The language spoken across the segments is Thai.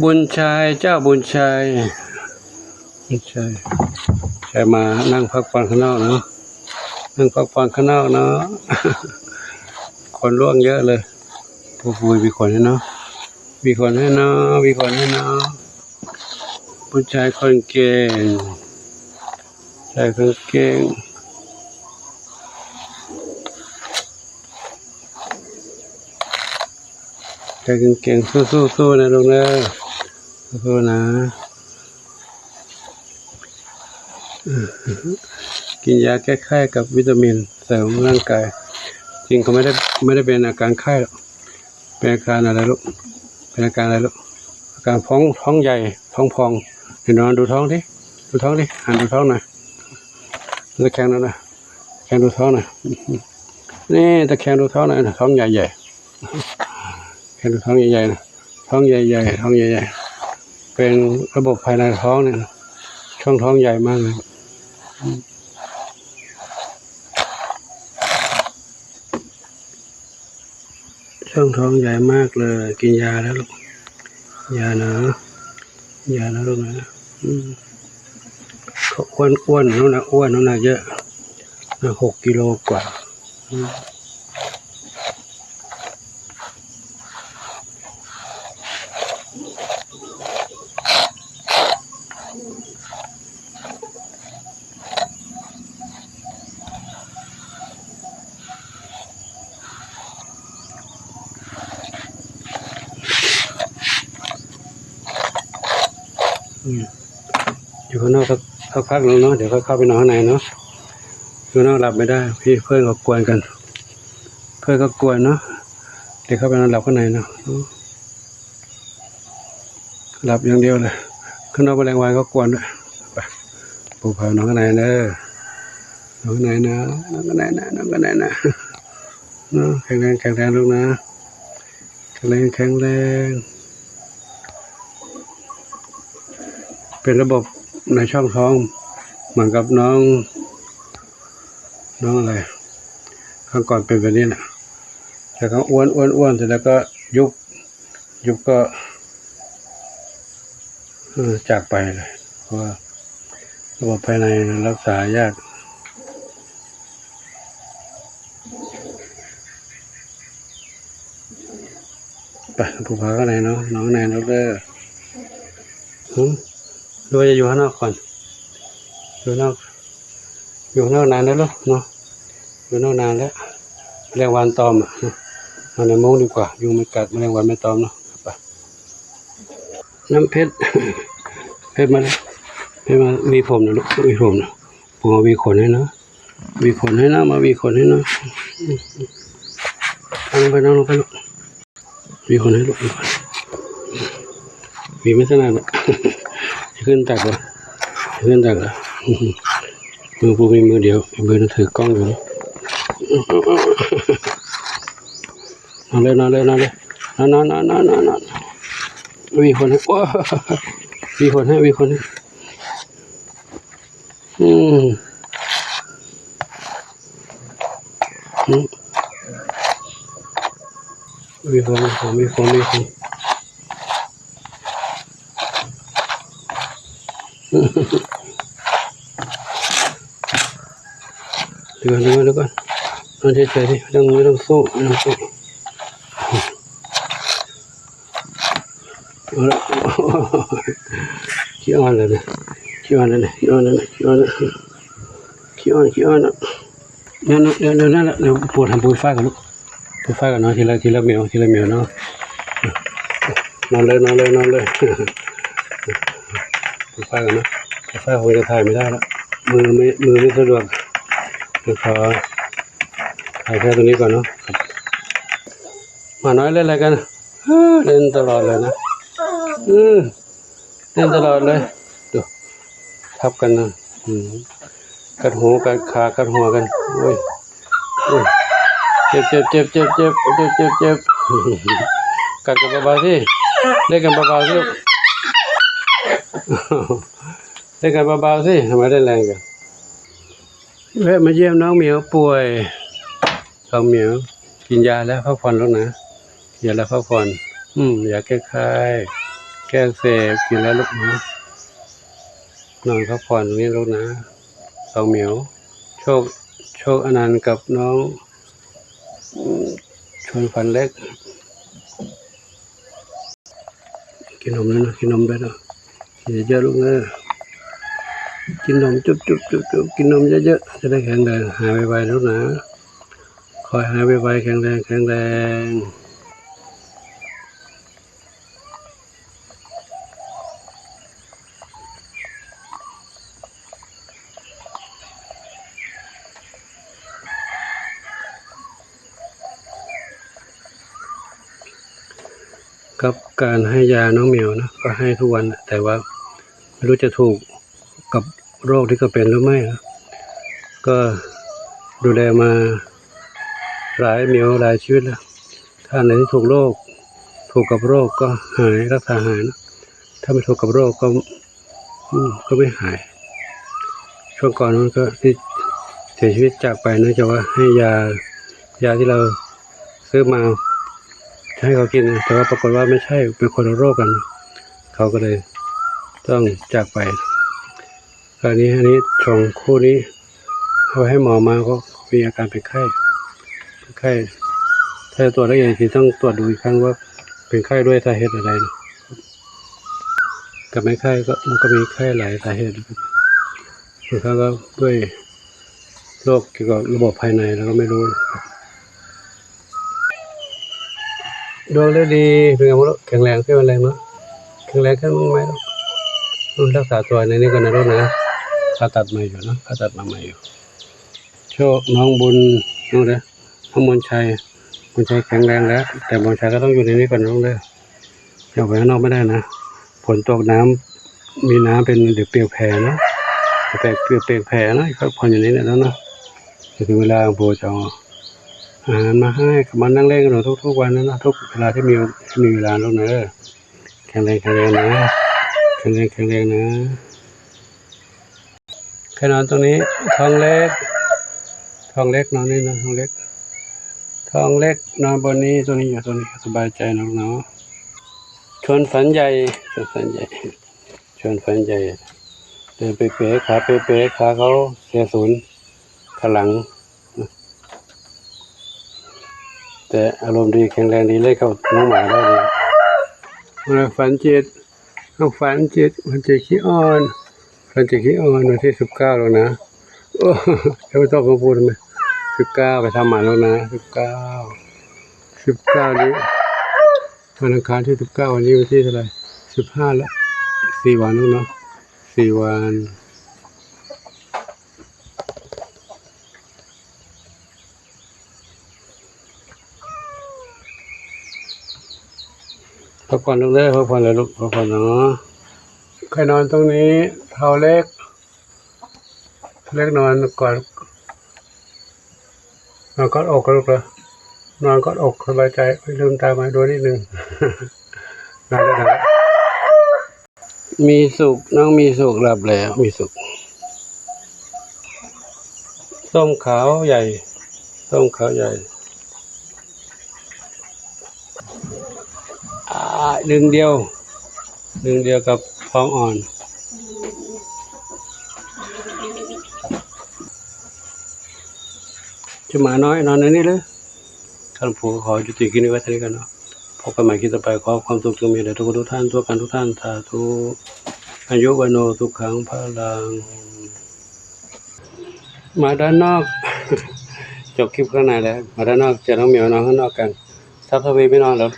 บุญชัยเจ้าบุญชัยบุญชัยใช่มานั่งพักผ่อนข้างนอกเนาะนั่งพักผ่อนข้างนอกเนาะคนร่วงเยอะเลยผู้คุยมีคนให้เนาะมีคนให้เนาะมีคนให้เนาะบุญชัยคนเก่งชายคนเก่งชายคนเก่งสู้นะลุงเนอะสู้นะกินยาแก้ไข้กับวิตามินเสริมร่างกายจริงก็ไม่ได้เป็นอาการไข้หรอกเป็นอาการอะไรลูกเป็นอาการอะไรลูกอาการท้องใหญ่ท้องพองเห็นนอนดูท้องดิหันดูท้องหน่อยตะแคงดูนะแคงดูท้องหน่อยนี่ตะแคงดูท้องหน่อยท้องใหญ่แคงดูท้องใหญ่ๆนะท้องใหญ่เป็นระบบภายในท้องเนี่ยช่องท้องใหญ่มากเลยช่องท้องใหญ่มากเลยกินยาแล้วลูกยานะลูกนะเขาอ้วนน้ำหนักเยอะ6 กิโลกว่าอยู่ข้างนอกสักพักนึงเนาะเดี๋ยวเขาเข้าไปนอนข้างในเนาะอยู่ข้างนอกหลับไม่ได้พี่เพื่อนก็กวนกันเพื่อนก็กวนเนาะเดี๋ยวเข้าไปนอนหลับข้างในเนาะหลับอย่างเดียวเลยข้างนอกแมลงวันก็กวนด้วยไปปูเผานอนข้างในเนอะนอนข้างในนะเนาะแข็งแรงลูกนะแข็งแรงเป็นระบบในช่องท้องเหมือนกับน้องอะไรข้างก่อนเป็นแบบนี้นะแต่เขาอ้วนเสร็จแล้วก็ยุบก็จากไปเลยเพราะว่าระบบภายในรักษายากไปผู้พาข้างในเนาะน้องแนนเด้อหรือว่าจะอยู่ข้างนอกก่อนอยู่ข้างนอกนานแล้วเนาะอยู่นอกนานแล้วแมลงวันตอมมาในมุ้งดีกว่ายุงไม่กัดแมลงวันไม่ตอมเนาะไปน้ำเพชรมาเลยวีผมนะลูกวีผมนะผมเอาวีขนให้นะวีขนให้นะมาวีขนให้นะลงไปลูกวีขนให้ลูกวีไม่สนานหรอกขึ้นตักเหรอมือปูมีมือเดียวมือนึงถือกล้องอยู่นอนเลยวีคนให้วีคนให้วีคนให้เดี๋ยวก่อนนอนเฉยๆดิไม่ต้องสู้เอาละขี้อ่อนเลยนะขี้อ่อนนะเดี๋ยวนั่นแหละเดี๋ยวปวดทำปุยฝ้ากันลูกปุยฝ้ากันเนาะทีละเหมียวเนาะนอนเลยปุยฝ้ากันเนาะปุยฝ้าคงจะถ่ายไม่ได้แล้วมือไม่สะดวกเดี๋ยวขอถ่ายแค่ตรงนี้ก่อนเนาะมาน้อยเล่นอะไรกันเล่นตลอดเลยนะเล่นตลอดเลยดูทับกันนะกัดหูกัดขากัดหัวกันโอ้ยเจ็บกัดกันเบาๆสิเล่นกันเบาๆสิทำไมได้แรงกันแวะมาเยี่ยมน้องเหมียวป่วยน้องเหมียวกินยาแล้วพักผ่อนแล้วนะยาแล้วพักผ่อนยาแก้ไข้ ก้อักเสบกินแล้วลูกนะนอนพักผ่อนตรงนี้ลูกนะสองเหมียวโชคอนันต์กับน้องชวนฝันเล็กกินนมแล้วนะกินนมด้วยนะกินเยอะๆลูกนะกินนมจุ๊บกินนมเยอะๆจะได้แข็งแรงหายไวๆลูกนะคอยหายไวๆแข็งแรงกับการให้ยาน้องเหมียวนะก็ให้ทุกวันแต่ว่าไม่รู้จะถูกกับโรคที่เขาเป็นหรือไม่นะก็ดูแลมาหลายเหมียวหลายชีวิตแล้วถ้าไหนที่ถูกกับโรคก็หายรักษาหายนะถ้าไม่ถูกกับโรคก็ไม่หายช่วงก่อนนั้นก็ที่เสียชีวิตจากไปเนื่องจากว่าให้ยาที่เราซื้อมาให้เขากินแต่ว่าปรากฏว่าไม่ใช่เป็นคนละโรคกันเขาก็เลยต้องจากไปอันนี้ชงคู่นี้เอาให้หมอมาก็มีอาการเป็นไข้ถ้าตรวจละเอียดทีต้องตรวจดูอีกครั้งว่าเป็นไข้ด้วยสาเหตุอะไรนะกับไม่ไข้ก็มันก็มีไข้หลายสาเหตุบางครั้งก็ด้วยโรคเกี่ยวกับระบบภายในเราก็ไม่รู้ดวงได้ดีเป็นไงบ้างแข็งแรงขึ้นแรงเนาะแข็งแรงขึ้นบ้างไหมลูกรักษาตัวในนี้ก่อนนะลูกนะผ่าตัดมาอยู่นะผ่าตัดมาใหม่อยู่โชคน้องบุญน้องเลยน้องมนชัยแข็งแรงแล้วแต่มนชัยก็ต้องอยู่ในนี้ก่อนน้องเลยอย่าไปข้างนอกไม่ได้นะฝนตกน้ำมีน้ำเป็นเดี๋ยวเปียกแผลนะเปียกแผลนะก็ผ่อนอยู่ในนี้แล้วนะถึงเวลาโบจะอาหารมาให้กับมันนั่งเล่นกันทุกวันนะทุกเวลาที่มีเวลาลูกเนอะแข็งแรงนะแข็งแรงนะแค่นอนตรงนี้ท้องเล็กนอนนี่นะท้องเล็กนอนบนนี้ตัวนี้อยู่ตัวนี้สบายใจนะลูกเนาะชวนฝันใหญ่เดินเป๋ขาขาเขาเสียศูนย์ขาหลังแต่อารมณ์ดีแข็งแรงดีเลยเข้าน้องหมาได้ดีฝันจิตขี้อ่อนวันที่19แล้วนะโอ้จะไม่ต้องพูดทำไม19ไปทำหมันแล้วนะ19นี้วันอังคารที่19วันนี้วันที่เท่าไหร่15แล้ว4วันแล้วเนาะ4วันพักผ่อนลูกเลยพักผ่อนเลยลูกพักผ่อนเนาะใครนอนตรงนี้เท้าเล็กนอนก่อนนอนกอดอกกันลูกเลยนอนกอดอกสบายใจไม่ลืมตามาดูนิดนึงนอนได้แล้วมีสุขน้องมีสุขหลับแล้วมีสุขส้มขาวใหญ่ดึงเดียวกับท้องอ่อนจะหมาน้อยนอนในนี้เลยท่านผู้ขอจุติกินไว้ที่นี้กันเนาะพบกันใหม่คลิปต่อไปขอความสุขจงมีแด่ทุกท่านทุกท่านสาธุอายุวันโนทุกขังพลังมาด้านนอกจบคลิปข้างในแล้วมาด้านนอกจะต้องเหมียวนอนข้างนอกกันซับทวีไม่นอนแล้ว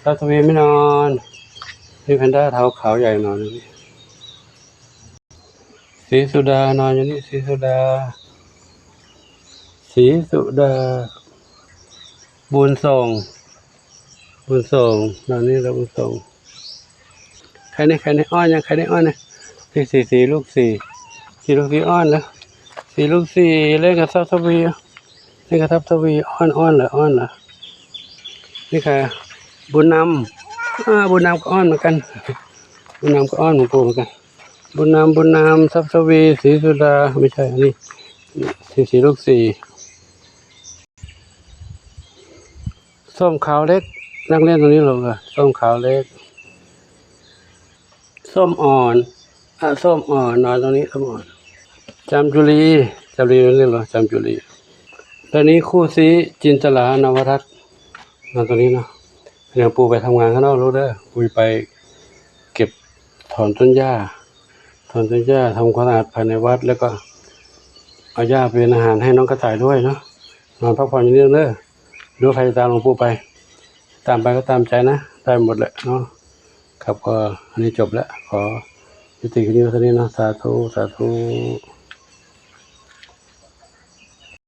นี่แพนด้าเท้าขาวใหญ่นอนอยู่นี่สีสุดานอนอยู่นี่สีสุดาบุญส่งนอนนี่แล้วบุญส่งใครในอ้อนยังใครในอ้อนนะสีลูกสี่อ้อนแล้วสีลูกสี่เล่นกับทับทวีอ้อนเหรอนี่ค่ะบุญนำก็อ้อนเหมือนกันบุญนำก็อ้อนของปู่เหมือนกันบุญนำทับทวีสีสุดาไม่ใช่อันนี้สีลูกสี่ส้มขาวเล็กนั่งเล่นตรงนี้หรอกส้มขาวเล็ก ส้มอ่อนส้มอ่อนนอนตรงนี้ส้มอ่อนจามจุรีเรียกเหรอจามจุรีตอนนี้คู่ซีจินตลานวรัตน์นอนตรงนี้เนาะเดี๋ยวปูไปทำงานข้างนอกรู้เด้อปูไปเก็บถอนต้นหญ้าทำความสะอาดภายในวัดแล้วก็เอาหญ้าเป็นอาหารให้น้องกระต่ายด้วยเนาะนอนพักผ่อนอย่างนี้เด้อดูใครจะตามหลวงปู่ไปตามไปก็ตามใจนะได้หมดแหละเนาะครับก็อันนี้จบแล้วขอยุติคลิปนี้เท่านี้เนาะสาธุ